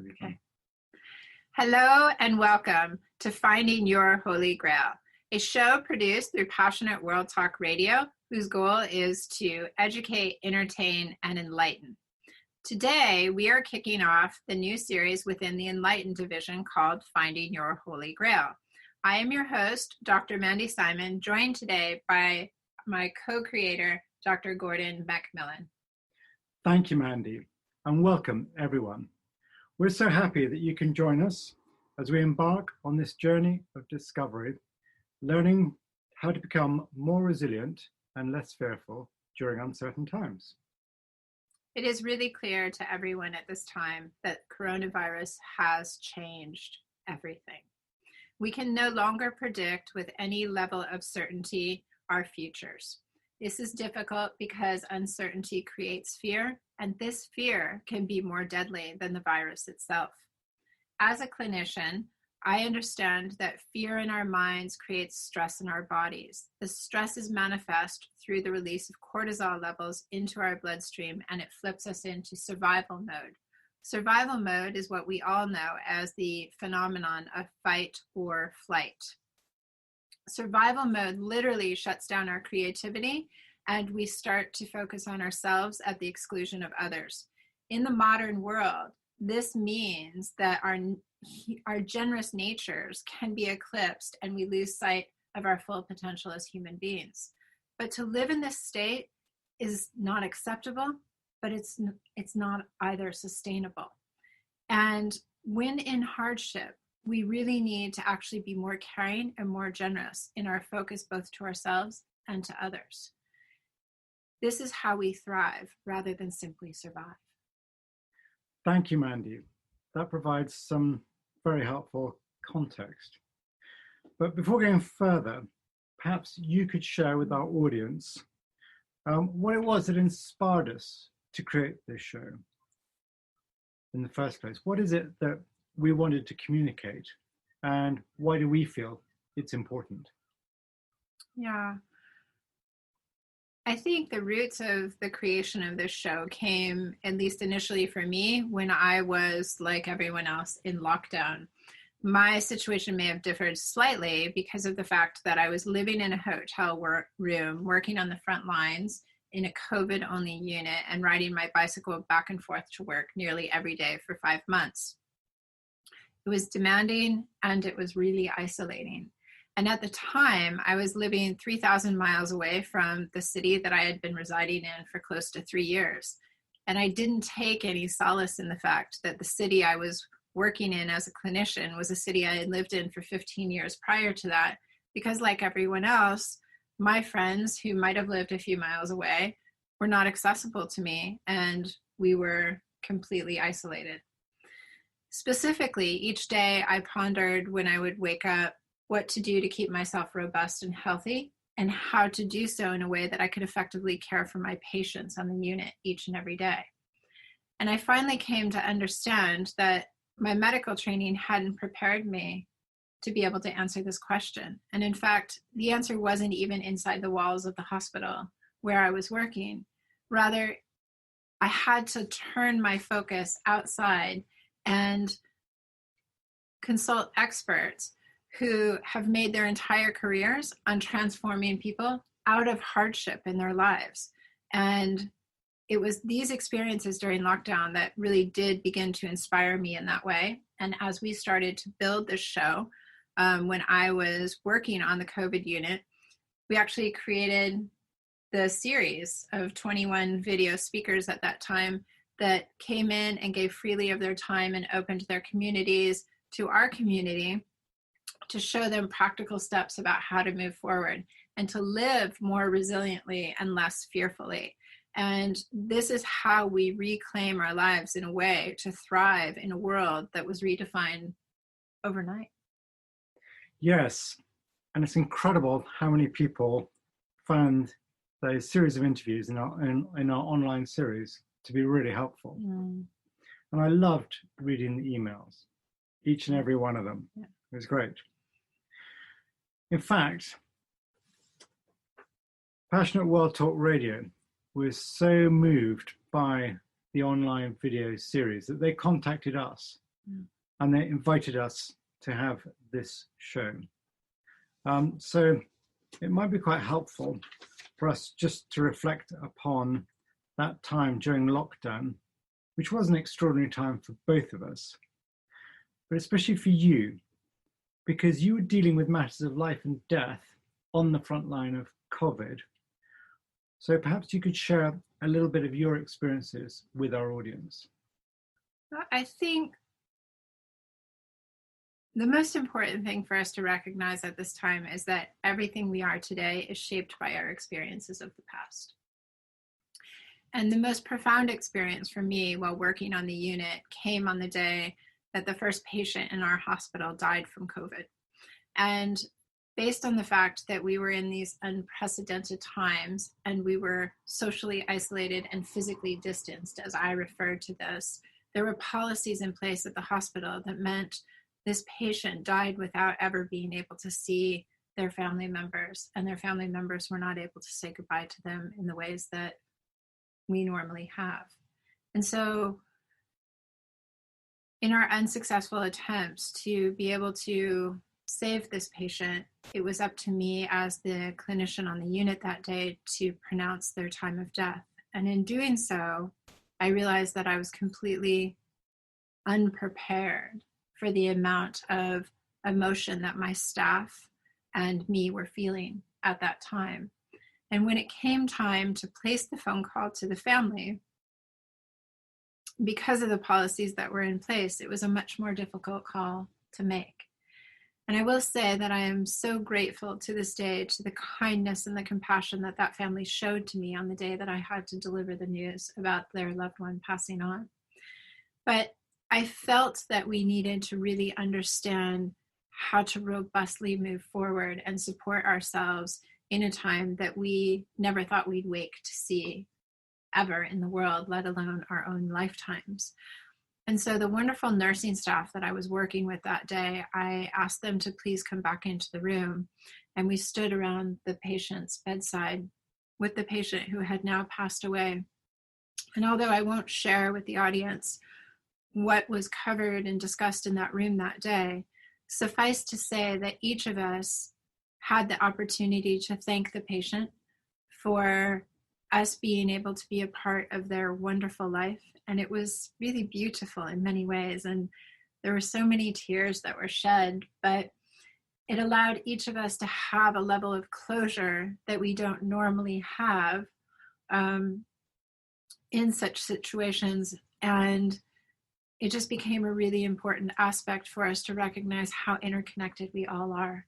be fun. Okay. Hello and welcome to Finding Your Holy Grail, a show produced through Passionate World Talk Radio, whose goal is to educate, entertain, and enlighten. Today, we are kicking off the new series within the Enlighten division called Finding Your Holy Grail. I am your host, Dr. Mandy Simon, joined today by my co-creator, Dr. Gordon MacMillan. Thank you, Mandy, and welcome, everyone. We're so happy that you can join us as we embark on this journey of discovery, learning how to become more resilient and less fearful during uncertain times. It is really clear to everyone at this time that coronavirus has changed everything. We can no longer predict with any level of certainty our futures. This is difficult because uncertainty creates fear, and this fear can be more deadly than the virus itself. As a clinician, I understand that fear in our minds creates stress in our bodies. The stress is manifest through the release of cortisol levels into our bloodstream, and it flips us into survival mode. Survival mode is what we all know as the phenomenon of fight or flight. Survival mode literally shuts down our creativity, and we start to focus on ourselves at the exclusion of others. In the modern world, this means that our generous natures can be eclipsed and we lose sight of our full potential as human beings. But to live in this state is not acceptable, but it's not either sustainable. And when in hardship, we really need to actually be more caring and more generous in our focus both to ourselves and to others. This is how we thrive rather than simply survive. Thank you, Mandy. That provides some very helpful context. But before going further, perhaps you could share with our audience what it was that inspired us to create this show in the first place. What is it that we wanted to communicate, and why do we feel it's important? Yeah. I think the roots of the creation of this show came, at least initially for me, when I was, like everyone else, in lockdown. My situation may have differed slightly because of the fact that I was living in a hotel room, working on the front lines in a COVID-only unit, and riding my bicycle back and forth to work nearly every day for 5 months. It was demanding and it was really isolating. And at the time, I was living 3,000 miles away from the city that I had been residing in for close to 3 years. And I didn't take any solace in the fact that the city I was working in as a clinician was a city I had lived in for 15 years prior to that, because like everyone else, my friends who might have lived a few miles away were not accessible to me, and we were completely isolated. Specifically, each day I pondered when I would wake up what to do to keep myself robust and healthy, and how to do so in a way that I could effectively care for my patients on the unit each and every day. And I finally came to understand that my medical training hadn't prepared me to be able to answer this question. And in fact, the answer wasn't even inside the walls of the hospital where I was working. Rather, I had to turn my focus outside and consult experts who have made their entire careers on transforming people out of hardship in their lives. And it was these experiences during lockdown that really did begin to inspire me in that way. And as we started to build this show, when I was working on the COVID unit, we actually created the series of 21 video speakers at that time that came in and gave freely of their time and opened their communities to our community to show them practical steps about how to move forward and to live more resiliently and less fearfully. And this is how we reclaim our lives in a way to thrive in a world that was redefined overnight. Yes, and it's incredible how many people found those series of interviews in our online series to be really helpful. And I loved reading the emails, each and every one of them. Yeah. It was great. In fact, Passionate World Talk Radio was so moved by the online video series that they contacted us and they invited us to have this show. So it might be quite helpful for us just to reflect upon that time during lockdown, which was an extraordinary time for both of us, but especially for you, because you were dealing with matters of life and death on the front line of COVID. So perhaps you could share a little bit of your experiences with our audience. I think the most important thing for us to recognize at this time is that everything we are today is shaped by our experiences of the past. And the most profound experience for me while working on the unit came on the day that the first patient in our hospital died from COVID. And based on the fact that we were in these unprecedented times and we were socially isolated and physically distanced, as I referred to this, there were policies in place at the hospital that meant this patient died without ever being able to see their family members, and their family members were not able to say goodbye to them in the ways that we normally have. And so in our unsuccessful attempts to be able to save this patient, it was up to me as the clinician on the unit that day to pronounce their time of death. And in doing so, I realized that I was completely unprepared for the amount of emotion that my staff and me were feeling at that time. And when it came time to place the phone call to the family, because of the policies that were in place, it was a much more difficult call to make. And I will say that I am so grateful to this day to the kindness and the compassion that that family showed to me on the day that I had to deliver the news about their loved one passing on. But I felt that we needed to really understand how to robustly move forward and support ourselves in a time that we never thought we'd wake to see ever in the world, let alone our own lifetimes. And so the wonderful nursing staff that I was working with that day, I asked them to please come back into the room. And we stood around the patient's bedside with the patient who had now passed away. And although I won't share with the audience what was covered and discussed in that room that day, suffice to say that each of us had the opportunity to thank the patient for us being able to be a part of their wonderful life. And it was really beautiful in many ways. And there were so many tears that were shed, but it allowed each of us to have a level of closure that we don't normally have in such situations. And it just became a really important aspect for us to recognize how interconnected we all are,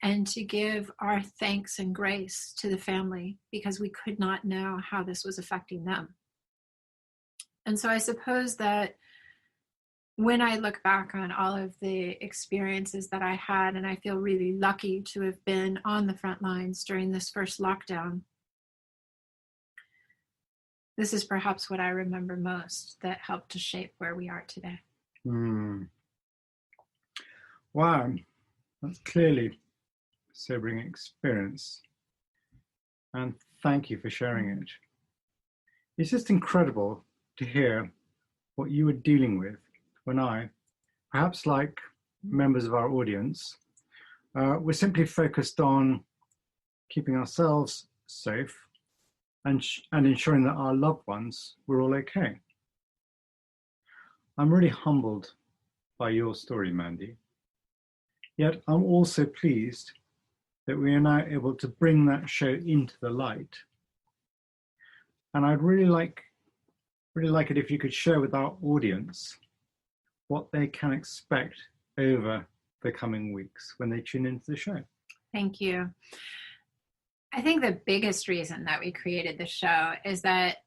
and to give our thanks and grace to the family, because we could not know how this was affecting them. And so I suppose that when I look back on all of the experiences that I had, and I feel really lucky to have been on the front lines during this first lockdown, this is perhaps what I remember most that helped to shape where we are today. Wow, that's clearly a sobering experience. And thank you for sharing it. It's just incredible to hear what you were dealing with when I, perhaps like members of our audience, were simply focused on keeping ourselves safe and ensuring that our loved ones were all okay. I'm really humbled by your story, Mandy. Yet I'm also pleased that we are now able to bring that show into the light. And I'd really like it if you could share with our audience what they can expect over the coming weeks when they tune into the show. Thank you. I think the biggest reason that we created the show is that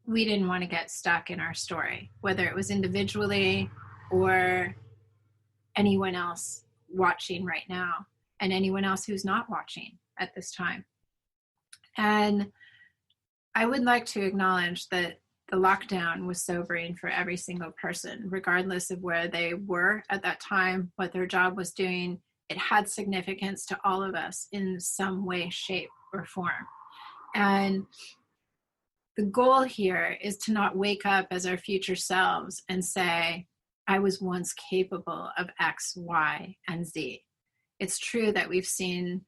we didn't want to get stuck in our story, whether it was individually or anyone else watching right now and anyone else who's not watching at this time. And I would like to acknowledge that the lockdown was sobering for every single person, regardless of where they were at that time, what their job was doing. It had significance to all of us in some way, shape, or form. And the goal here is to not wake up as our future selves and say, I was once capable of X, Y, and Z. It's true that we've seen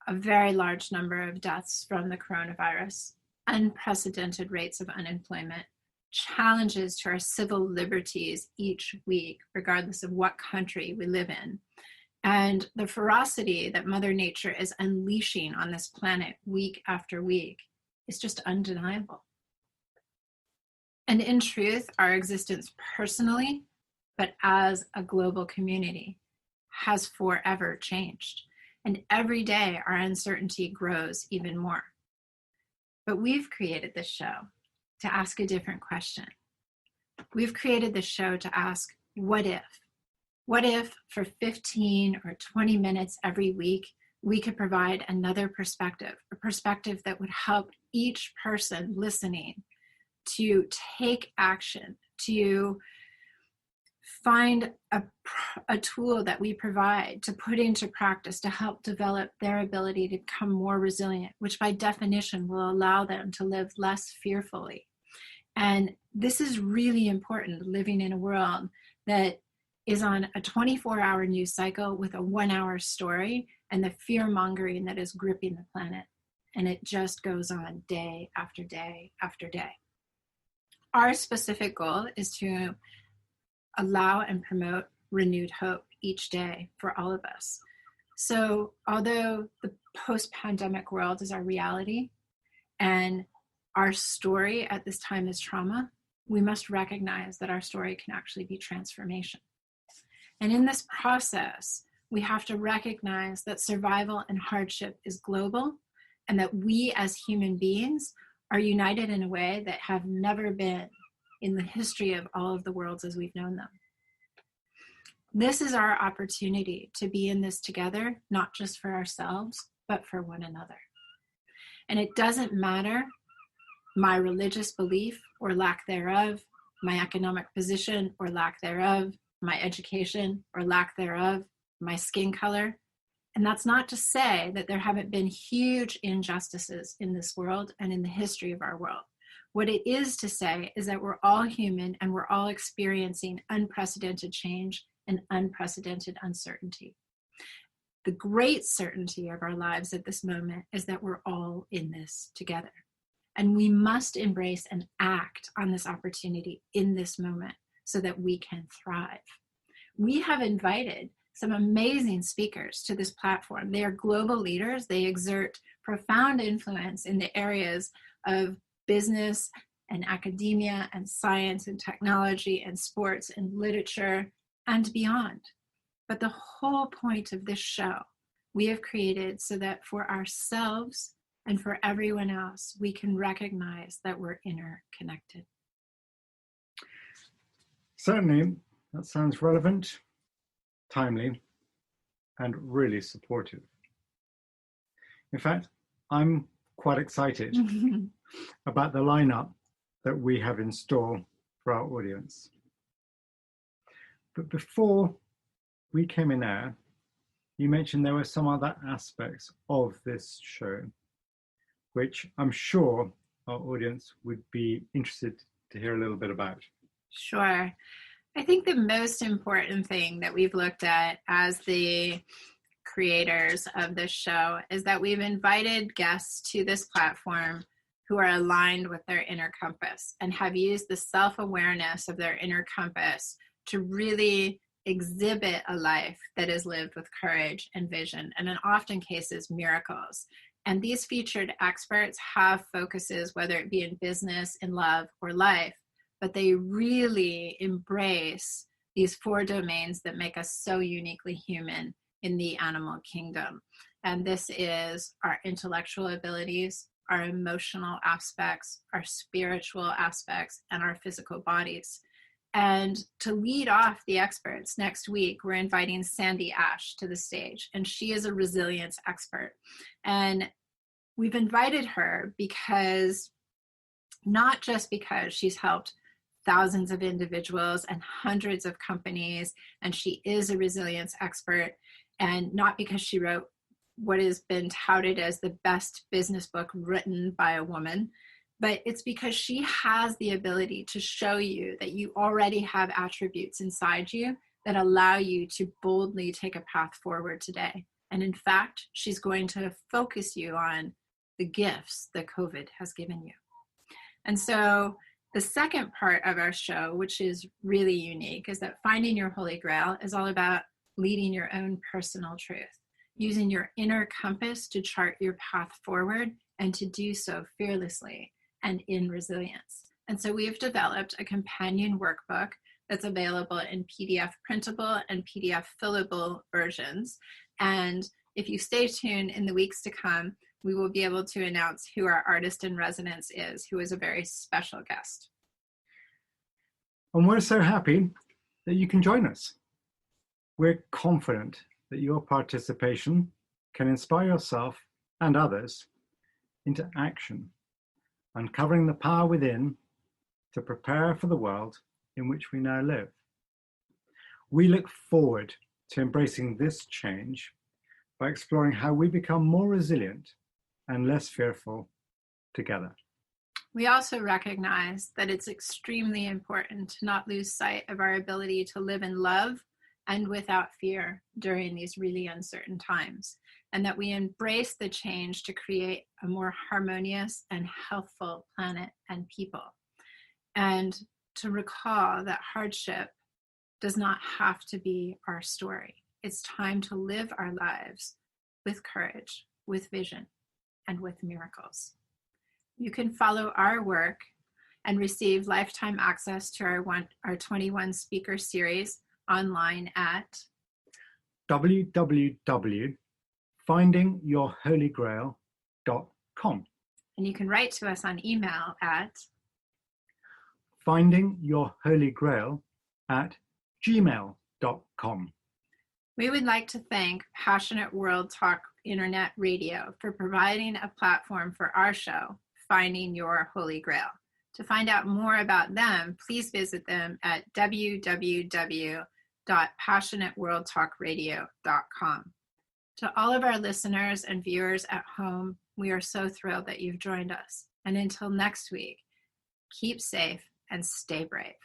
a very large number of deaths from the coronavirus, unprecedented rates of unemployment, challenges to our civil liberties each week, regardless of what country we live in. And the ferocity that Mother Nature is unleashing on this planet week after week is just undeniable. And in truth, our existence personally, but as a global community, has forever changed. And every day our uncertainty grows even more. But we've created this show to ask a different question. We've created this show to ask, what if? What if for 15 or 20 minutes every week, we could provide another perspective, a perspective that would help each person listening to take action, to find a tool that we provide to put into practice to help develop their ability to become more resilient, which by definition will allow them to live less fearfully. And this is really important, living in a world that is on a 24-hour news cycle with a 1-hour story and the fear-mongering that is gripping the planet. And it just goes on day after day after day. Our specific goal is to allow and promote renewed hope each day for all of us. So although the post-pandemic world is our reality and our story at this time is trauma, we must recognize that our story can actually be transformation. And in this process, we have to recognize that survival and hardship is global and that we as human beings are united in a way that have never been in the history of all of the worlds as we've known them. This is our opportunity to be in this together, not just for ourselves, but for one another. And it doesn't matter my religious belief or lack thereof, my economic position or lack thereof, my education or lack thereof, my skin color. And that's not to say that there haven't been huge injustices in this world and in the history of our world. What it is to say is that we're all human and we're all experiencing unprecedented change and unprecedented uncertainty. The great certainty of our lives at this moment is that we're all in this together. And we must embrace and act on this opportunity in this moment so that we can thrive. We have invited some amazing speakers to this platform. They are global leaders. They exert profound influence in the areas of business and academia and science and technology and sports and literature and beyond. But the whole point of this show we have created so that for ourselves and for everyone else, we can recognize that we're interconnected. Certainly, that sounds relevant, timely, and really supportive. In fact, I'm quite excited about the lineup that we have in store for our audience. But before we came in air, you mentioned there were some other aspects of this show, which I'm sure our audience would be interested to hear a little bit about. Sure. I think the most important thing that we've looked at as the creators of this show is that we've invited guests to this platform who are aligned with their inner compass and have used the self-awareness of their inner compass to really exhibit a life that is lived with courage and vision, and in often cases, miracles. And these featured experts have focuses, whether it be in business, in love, or life, but they really embrace these 4 domains that make us so uniquely human in the animal kingdom. And this is our intellectual abilities, our emotional aspects, our spiritual aspects, and our physical bodies. And to lead off the experts next week, we're inviting Sandy Ash to the stage, and she is a resilience expert. And we've invited her because, not just because she's helped thousands of individuals and hundreds of companies, and she is a resilience expert, and not because she wrote what has been touted as the best business book written by a woman, but it's because she has the ability to show you that you already have attributes inside you that allow you to boldly take a path forward today. And in fact, she's going to focus you on the gifts that COVID has given you. And so the second part of our show, which is really unique, is that Finding Your Holy Grail is all about leading your own personal truth, using your inner compass to chart your path forward and to do so fearlessly and in resilience. And so we've developed a companion workbook that's available in PDF printable and PDF fillable versions. And if you stay tuned in the weeks to come, we will be able to announce who our artist in residence is, who is a very special guest. And we're so happy that you can join us. We're confident that your participation can inspire yourself and others into action, uncovering the power within to prepare for the world in which we now live. We look forward to embracing this change by exploring how we become more resilient and less fearful together. We also recognize that it's extremely important to not lose sight of our ability to live in love and without fear during these really uncertain times, and that we embrace the change to create a more harmonious and healthful planet and people. And to recall that hardship does not have to be our story. It's time to live our lives with courage, with vision, and with miracles. You can follow our work and receive lifetime access to our 21 speaker series online at www.findingyourholygrail.com. And you can write to us on email at findingyourholygrail@gmail.com. We would like to thank Passionate World Talk Internet Radio for providing a platform for our show, Finding Your Holy Grail. To find out more about them, please visit them at www.passionateworldtalkradio.com. To all of our listeners and viewers at home, we are so thrilled that you've joined us. And until next week, keep safe and stay brave.